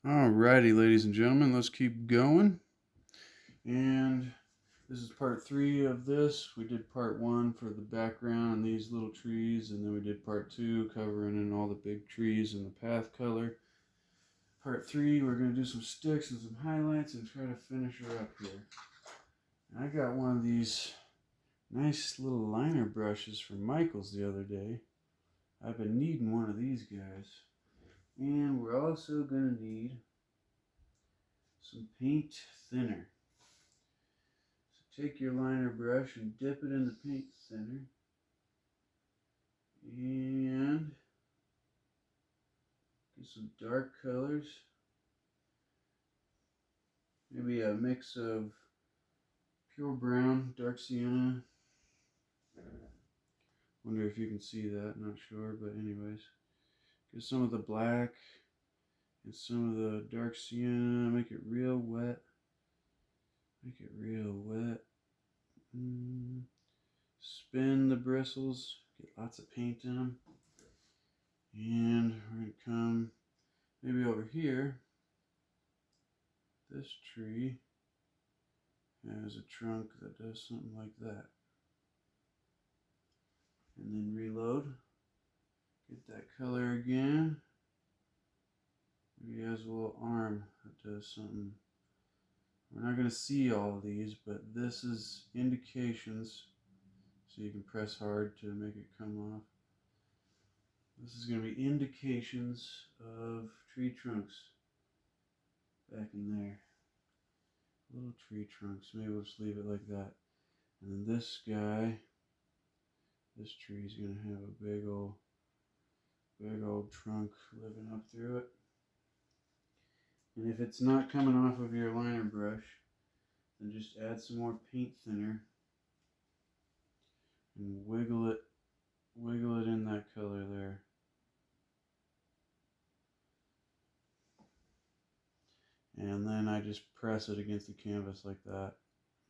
Alrighty, ladies and gentlemen, let's keep going. And this is part 3 of this. We did part 1 for the background and these little trees, and then we did part 2 covering in all the big trees and the path color. Part 3, we're going to do some sticks and some highlights and try to finish her up here. And I got one of these nice little liner brushes from Michael's the other day. I've been needing one of these guys. And we're also going to need some paint thinner. So take your liner brush and dip it in the paint thinner. And get some dark colors. Maybe a mix of pure brown, dark sienna. Wonder if you can see that, not sure, but anyways. Get some of the black and some of the dark sienna, make it real wet. Make it real wet. Spin the bristles, get lots of paint in them. And we're going to come maybe over here. This tree has a trunk that does something like that. And then reload. Get that color again. Maybe it has a little arm that does something. We're not going to see all of these, but this is indications. So you can press hard to make it come off. This is going to be indications of tree trunks back in there. Little tree trunks. Maybe we'll just leave it like that. And then this guy, this tree is going to have a big old trunk living up through it. And if it's not coming off of your liner brush, then just add some more paint thinner and wiggle it in that color there. And then I just press it against the canvas like that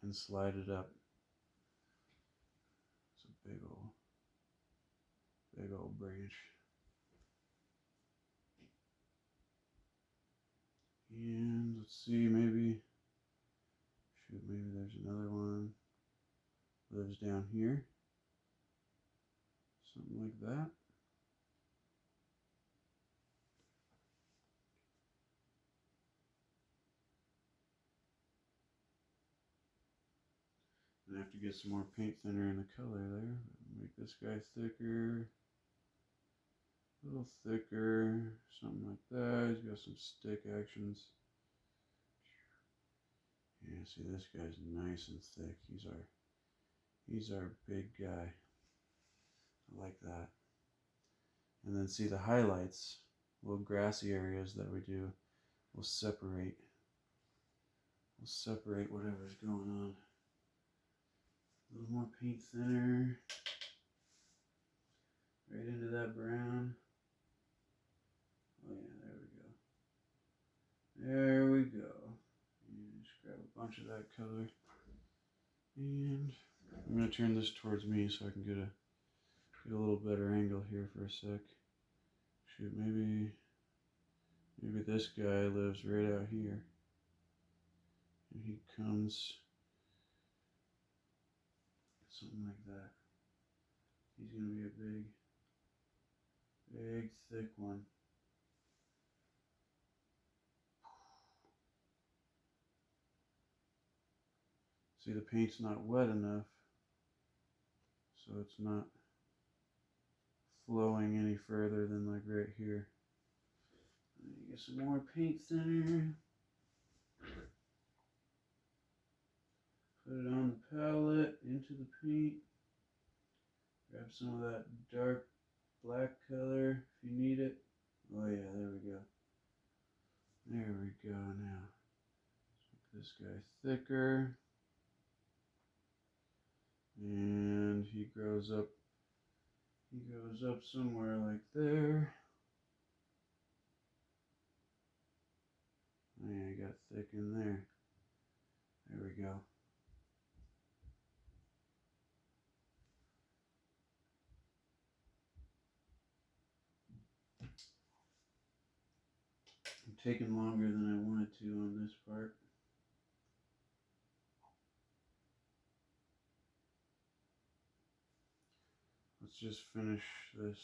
and slide it up. It's a big old branch. And let's see, maybe there's another one. Lives down here. Something like that. I have to get some more paint thinner in the color there. Make this guy thicker. A little thicker. Something like that. He's got some stick actions. Yeah, see, this guy's nice and thick. He's our big guy. I like that. And then see the highlights, little grassy areas that we do, we'll separate whatever's going on. A little more paint thinner, right into that brown. Oh yeah, there we go. And just grab a bunch of that color. And I'm going to turn this towards me so I can get a little better angle here for a sec. Shoot, maybe this guy lives right out here. And he comes something like that. He's going to be a big, thick one. See, the paint's not wet enough, so it's not flowing any further than like right here. Get some more paint thinner. Put it on the palette, into the paint. Grab some of that dark black color if you need it. Oh yeah, there we go. There we go now. Let's make this guy thicker. And he grows up somewhere like there. Oh yeah, he got thick in there. There we go. taking longer than I wanted to on this part. Let's just finish this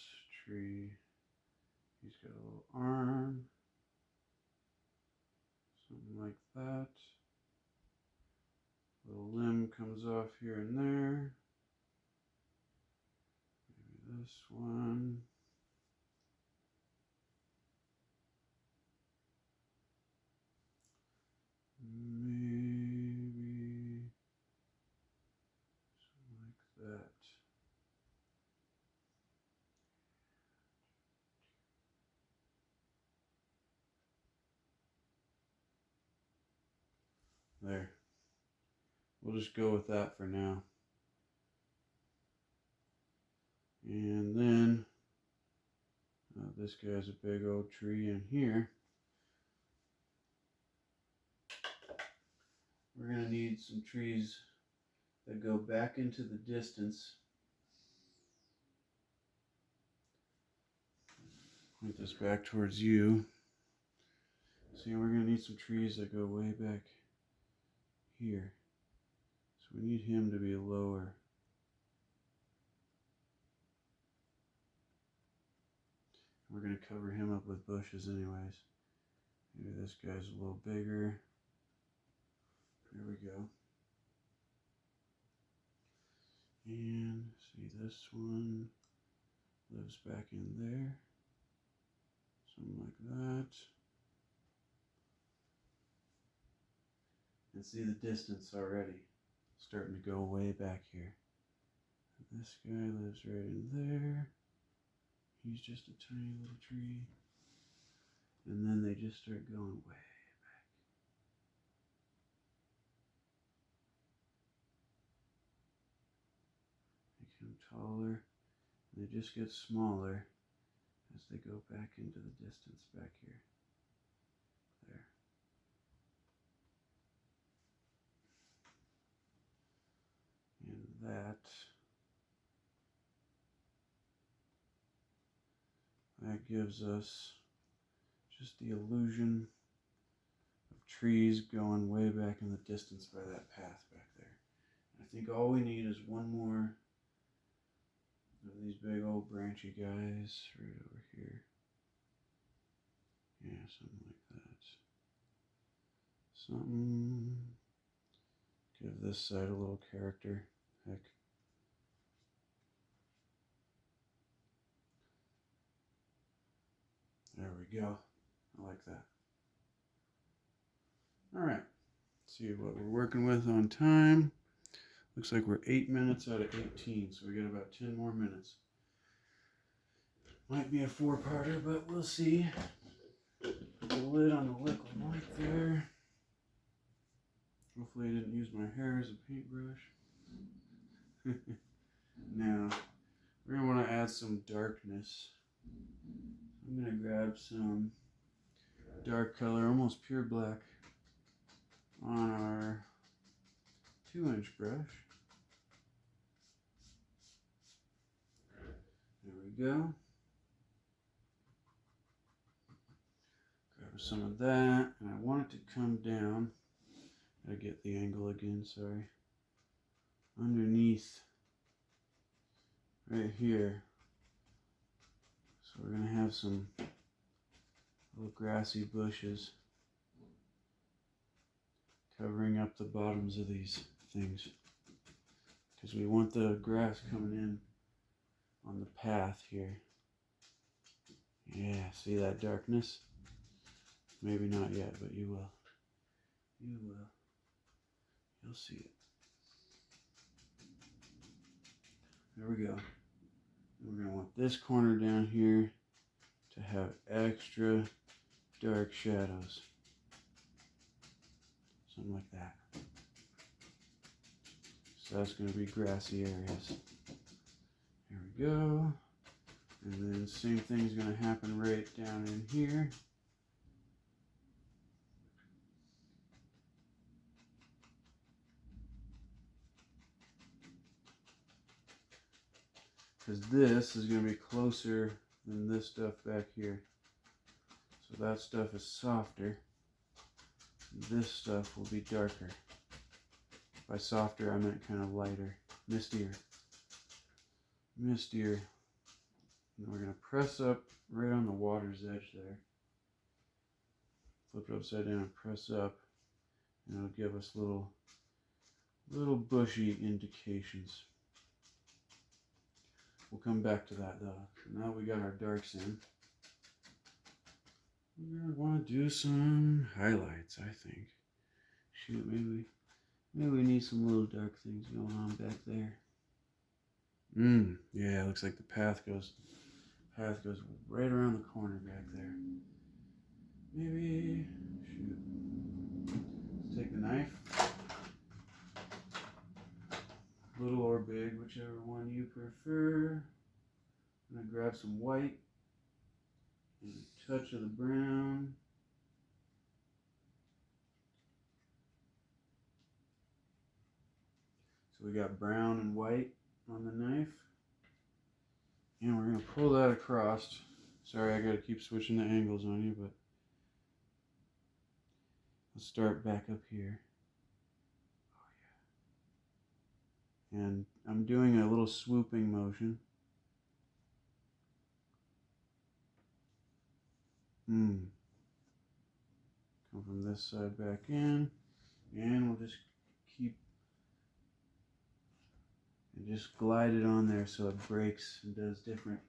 tree. He's got a little arm, something like that. Little limb comes off here and there. Maybe this one. Maybe something like that. There. We'll just go with that for now. And then this guy's a big old tree in here. We're going to need some trees that go back into the distance. Point this back towards you. See, we're going to need some trees that go way back here. So we need him to be lower. We're going to cover him up with bushes anyways. Maybe this guy's a little bigger. There we go. And see, this one lives back in there. Something like that. And see the distance already. Starting to go way back here. And this guy lives right in there. He's just a tiny little tree. And then they just start going way back. Make him taller. And they just get smaller as they go back into the distance back here. There. And that gives us just the illusion of trees going way back in the distance by that path back there. I think all we need is one more of these big old branchy guys right over here. Yeah, something like that. Something. Give this side a little character. Heck. There we go. I like that. Alright. See what we're working with on time. Looks like we're 8 minutes out of 18, so we got about 10 more minutes. Might be a 4-parter, but we'll see. Put the lid on the liquid right there. Hopefully I didn't use my hair as a paintbrush. Now, we're going to want to add some darkness. I'm going to grab some dark color, almost pure black, on our 2-inch brush. There we go. Grab some of that, and I want it to come down. I get the angle again, sorry. Underneath, right here. So we're going to have some little grassy bushes covering up the bottoms of these things. Because we want the grass coming in on the path here. Yeah, see that darkness? Maybe not yet, but you will. You will. You'll see it. There we go. We're going to want this corner down here to have extra dark shadows. Something like that. So that's going to be grassy areas. There we go. And then same thing is going to happen right down in here. Because this is going to be closer than this stuff back here. So that stuff is softer. This stuff will be darker. By softer, I meant kind of lighter, mistier. Mistier. And we're going to press up right on the water's edge there. Flip it upside down and press up. And it'll give us little bushy indications. We'll come back to that though. Now we got our darks in. We're going to want to do some highlights, I think. Shoot, maybe we need some little dark things going on back there. Yeah, it looks like the path goes right around the corner back there. Maybe, shoot. Let's take the knife. Little or big, whichever one you prefer. I'm going to grab some white and a touch of the brown. So we got brown and white on the knife. And we're going to pull that across. Sorry, I got to keep switching the angles on you, but let's start back up here. Oh, yeah. And I'm doing a little swooping motion. Come from this side back in, and we'll just keep and just glide it on there so it breaks and does different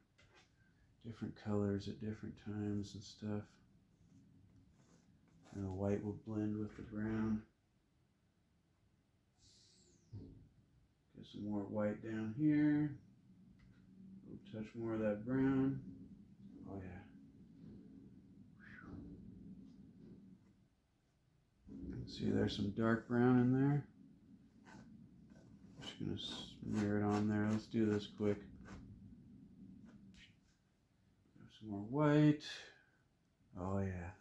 colors at different times and stuff. And the white will blend with the brown. Get some more white down here. A touch more of that brown. Oh yeah. See, there's some dark brown in there. Just gonna smear it on there. Let's do this quick. Have some more white. Oh yeah,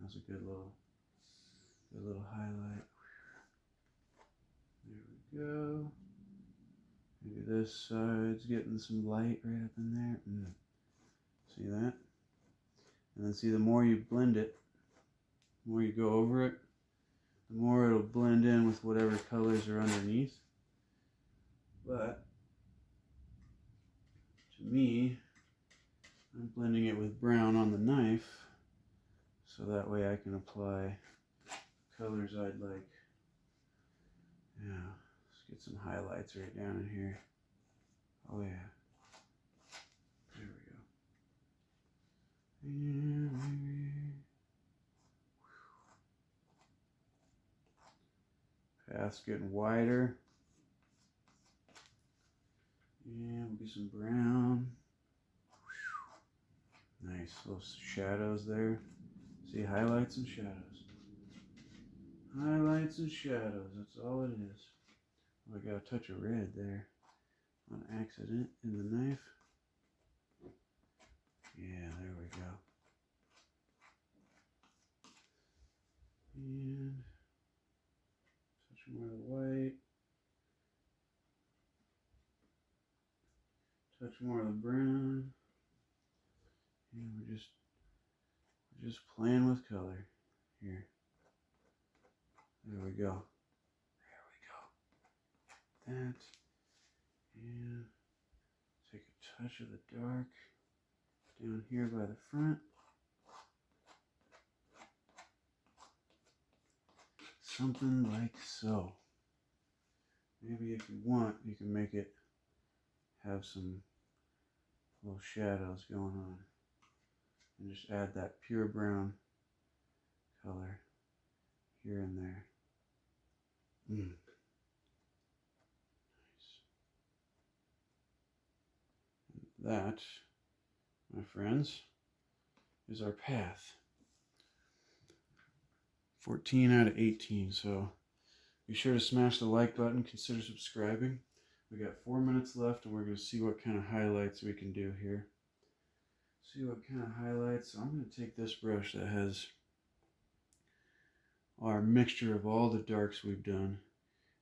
that's a good little highlight. There we go. Maybe this side's getting some light right up in there. See that? And then see, the more you blend it, the more you go over it, the more it'll blend in with whatever colors are underneath. But to me, I'm blending it with brown on the knife, so that way I can apply colors I'd like. Yeah, let's get some highlights right down in here. Oh yeah, there we go. And maybe path's getting wider. And we'll do some brown. Nice little shadows there. See, highlights and shadows. Highlights and shadows, that's all it is. Oh, I got a touch of red there on accident in the knife. Yeah, there we go. And touch more of the white. Touch more of the brown. And we're just playing with color here. There we go. There we go. That. And take a touch of the dark down here by the front. Something like so. Maybe if you want, you can make it have some little shadows going on. And just add that pure brown color here and there. Nice. And that, my friends, is our path. 14 out of 18, so be sure to smash the like button, consider subscribing. We got 4 minutes left, and we're going to see what kind of highlights we can do here. See what kind of highlights. So I'm going to take this brush that has our mixture of all the darks we've done,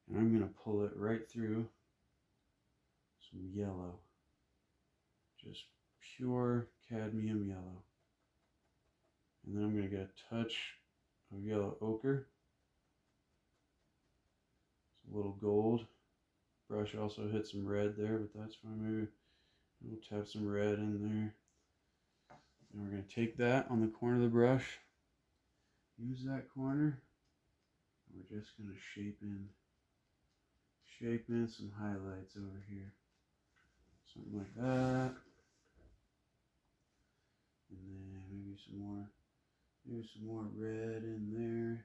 and I'm going to pull it right through some yellow. Just pure cadmium yellow. And then I'm going to get a touch of yellow ochre. It's a little gold. Brush also hit some red there, but that's fine. Maybe we'll tap some red in there. And we're going to take that on the corner of the brush. Use that corner. We're just going to shape in some highlights over here. Something like that. And then maybe some more red in there.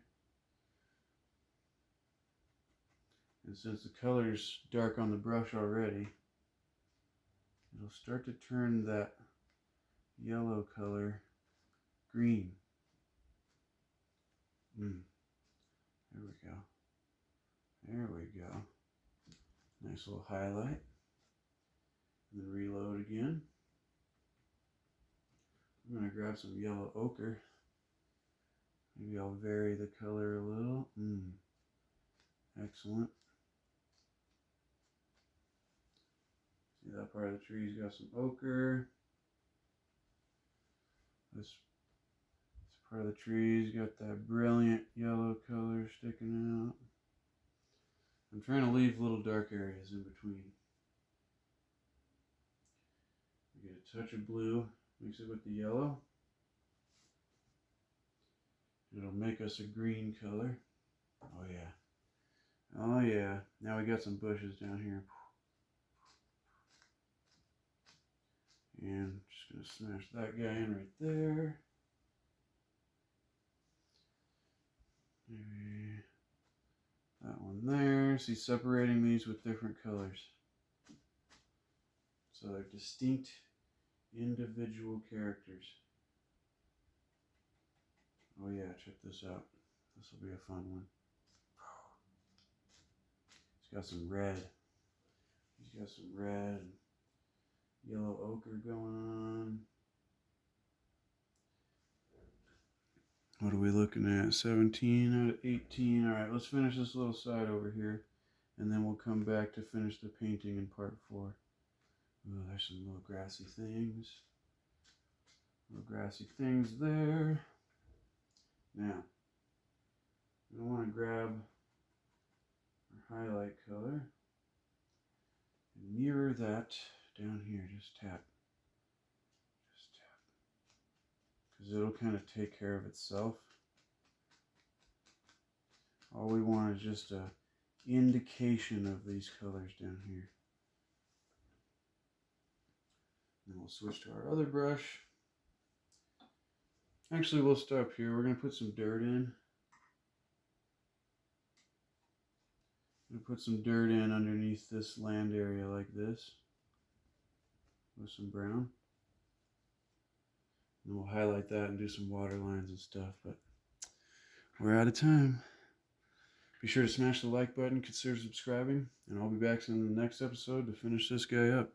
And since the color's dark on the brush already, it'll start to turn that yellow color green. There we go. There we go. Nice little highlight. And then reload again. I'm going to grab some yellow ochre. Maybe I'll vary the color a little. Excellent. See, that part of the tree's got some ochre. This part of the tree's got that brilliant yellow color sticking out. I'm trying to leave little dark areas in between. We get a touch of blue, mix it with the yellow. It'll make us a green color. Oh yeah. Oh yeah. Now we got some bushes down here. And just gonna smash that guy in right there. Maybe that one there. See, separating these with different colors. So they're distinct individual characters. Oh yeah, check this out. This will be a fun one. He's got some red. He's got some red and yellow ochre going on. What are we looking at? 17 out of 18. All right, let's finish this little side over here, and then we'll come back to finish the painting in part 4. Oh, there's some little grassy things. Little grassy things there. Now, we want to grab our highlight color and mirror that down here. Just tap. Just tap. Because it'll kind of take care of itself. All we want is just an indication of these colors down here. Then we'll switch to our other brush. Actually, we'll stop here. We're going to put some dirt in. I'm going to put some dirt in underneath this land area like this. With some brown. And we'll highlight that and do some water lines and stuff, but we're out of time. Be sure to smash the like button, consider subscribing, and I'll be back in the next episode to finish this guy up.